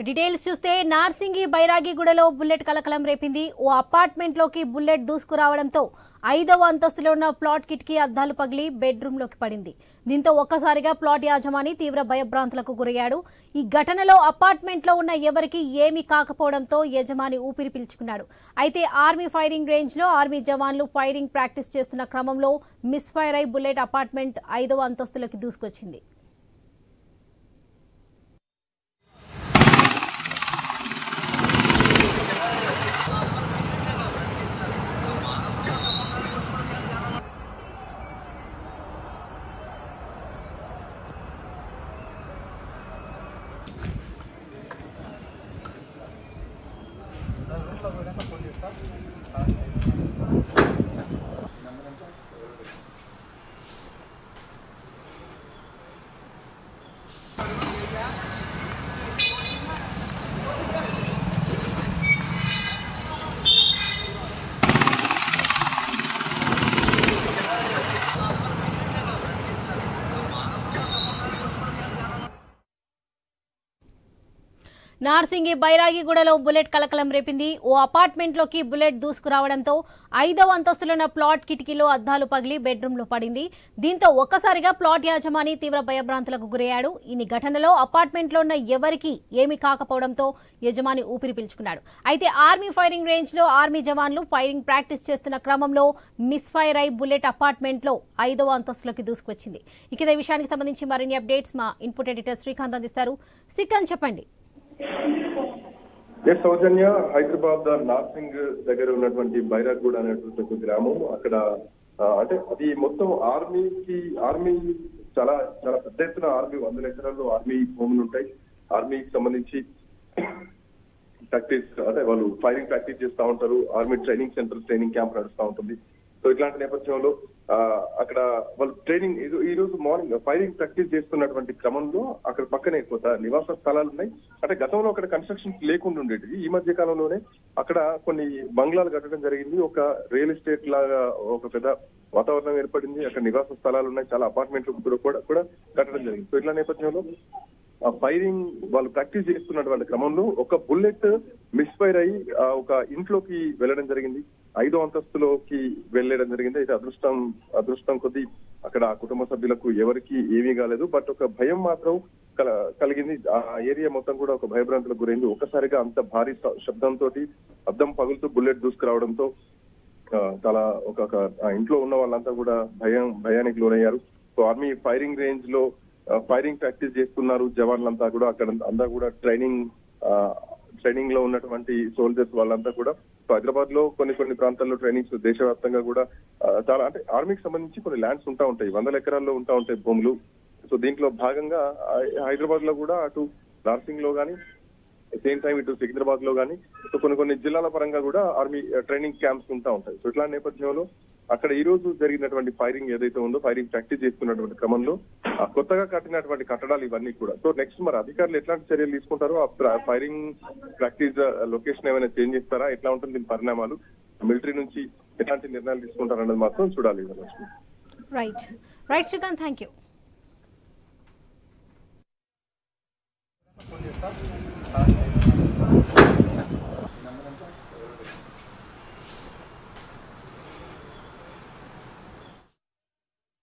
Details చూస్తే Narsingi బైరాగిగూడలో bullet కలకలం రేపింది. ఓ అపార్ట్మెంట్ లోకి బుల్లెట్ దూసుకురావడంతో 5వ అంతస్తులో ఉన్న ప్లాట్ కిటికీ అద్దాలు పగిలి బెడ్రూమ్ లోకి పడింది. దీంతో ఒక్కసారిగా ప్లాట్ యాజమాని తీవ్ర భయభ్రాంతులకు గురయ్యాడు. ఈ ఘటనలో అపార్ట్మెంట్ లో ఉన్న ఎవరికి ఏమీ కాకపోవడంతో యజమాని ఊపిరి పీల్చుకున్నాడు. అయితే ఆర్మీ ఫైరింగ్ రేంజ్ లో ఆర్మీ జవాన్లు ఫైరింగ్ ప్రాక్టీస్ చేస్తున్న క్రమంలో మిస్ ఫైర్ అయి బుల్లెట్ అపార్ట్మెంట్ 5వ అంతస్తులోకి దూసుకొచ్చింది. నార్సింగి బైరాగిగూడలో బుల్లెట్ కలకలం రేపింది. ఓ అపార్ట్మెంట్ లోకి బుల్లెట్ దూసుకురావడంతో 5వ అంతస్తులో ఉన్న ప్లాట్ కిటికీలో అద్దాలు పగిలి బెడ్రూమ్ లో పడింది. దీంతో ఒక్కసారిగా ప్లాట్ యాజమాని తీవ్ర భయభ్రాంతులకు గురయ్యాడు. ఈ ఘటనలో అపార్ట్మెంట్ లో ఉన్న ఎవరికి ఏమీ కాకపోవడంతో యజమాని ఊపిరి పీల్చుకున్నాడు. అయితే ఆర్మీ ఫైరింగ్ రేంజ్ లో ఆర్మీ జవాన్లు ఫైరింగ్ ప్రాక్టీస్ చేస్తున్న క్రమంలో మిస్ ఫైర్ అయి బుల్లెట్ అపార్ట్మెంట్ లో 5వ అంతస్తులోకి దూసుకొచ్చింది. ఇక ఈ విషయానికి సంబంధించి మరిన్ని అప్డేట్స్ మా ఇన్పుట్ ఎడిటర్ శ్రీకాంత్ అందిస్తారు. శ్రీకాంత్, చెప్పండి. సౌజన్య, హైదరాబాద్ నార్సింగ్ దగ్గర ఉన్నటువంటి బైరాగూడ అనేటువంటి గ్రామం. అక్కడ అంటే అది మొత్తం ఆర్మీ చాలా చాలా పెద్ద ఎత్తున ఆర్మీ 100 ఎకరాల్లో ఆర్మీ భూములు ఉంటాయి. ఆర్మీకి సంబంధించి ప్రాక్టీస్ అంటే వాళ్ళు ఫైరింగ్ ప్రాక్టీస్ చేస్తూ ఉంటారు. ఆర్మీ ట్రైనింగ్ క్యాంప్ నడుస్తూ ఉంటుంది. సో ఇట్లాంటి నేపథ్యంలో అక్కడ వాళ్ళు ట్రైనింగ్ ఈ రోజు మార్నింగ్ ఫైరింగ్ ప్రాక్టీస్ చేస్తున్నటువంటి క్రమంలో అక్కడ పక్కనే కొత్త నివాస స్థలాలు ఉన్నాయి. అంటే గతంలో అక్కడ కన్స్ట్రక్షన్ లేకుండా ఉండేది. ఈ మధ్య కాలంలోనే అక్కడ కొన్ని బంగ్లాలు కట్టడం జరిగింది. ఒక రియల్ ఎస్టేట్ లాగా ఒక పెద్ద వాతావరణం ఏర్పడింది. అక్కడ నివాస స్థలాలు ఉన్నాయి. చాలా అపార్ట్మెంట్లు కూడా కట్టడం జరిగింది. సో ఇట్లా నేపథ్యంలో ఫైరింగ్ వాళ్ళు ప్రాక్టీస్ చేస్తున్నటువంటి క్రమంలో ఒక బుల్లెట్ మిస్ఫైర్ అయ్యి ఒక ఇంట్లోకి వెళ్ళడం జరిగింది. 5వ అంతస్తులోకి వెళ్ళడం జరిగింది. అయితే అదృష్టం కొద్దీ అక్కడ కుటుంబ సభ్యులకు ఎవరికి ఏమీ కాలేదు. బట్ ఒక భయం మాత్రం కలిగింది. ఆ ఏరియా మొత్తం కూడా ఒక భయభ్రాంతులకు గురైంది. ఒక్కసారిగా అంత భారీ శబ్దంతో అద్దం పగులుతూ బుల్లెట్ దూసుకురావడంతో చాలా ఒక ఇంట్లో ఉన్న వాళ్ళంతా కూడా భయానికి లోనయ్యారు. సో ఆర్మీ ఫైరింగ్ రేంజ్ లో ఫైరింగ్ ప్రాక్టీస్ చేస్తున్నారు జవాన్లంతా కూడా. అక్కడ అంతా కూడా ట్రైనింగ్ లో ఉన్నటువంటి సోల్జర్స్ వాళ్ళంతా కూడా. హైదరాబాద్ లో కొన్ని ప్రాంతాల్లో ట్రైనింగ్స్ దేశవ్యాప్తంగా కూడా చాలా అంటే ఆర్మీకి సంబంధించి కొన్ని ల్యాండ్స్ ఉంటాయి. 100 ఎకరాల్లో ఉంటాయి భూములు. సో దీంట్లో భాగంగా హైదరాబాద్ లో కూడా అటు నార్సింగ్ లో గానీ సేమ్ టైం ఇటు సికింద్రాబాద్ లో గానీ సో కొన్ని జిల్లాల పరంగా కూడా ఆర్మీ ట్రైనింగ్ క్యాంప్స్ ఉంటాయి. సో ఇట్లాంటి నేపథ్యంలో అక్కడ ఈ రోజు జరిగినటువంటి ఫైరింగ్ ఏదైతే ఉందో ఫైరింగ్ ప్రాక్టీస్ చేస్తున్నటువంటి క్రమంలో కొత్తగా కట్టినటువంటి కట్టడాలు ఇవన్నీ కూడా. సో నెక్స్ట్ మరి అధికారులు ఎట్లాంటి చర్యలు తీసుకుంటారో, ఆ ఫైరింగ్ ప్రాక్టీస్ లొకేషన్ ఏమైనా చేంజ్ చేస్తారా, ఎట్లా ఉంటుంది దీని పరిణామాలు, మిలిటరీ నుంచి ఎట్లాంటి నిర్ణయాలు తీసుకుంటారన్నది మాత్రం చూడాలి. Right Srikanth, thank you.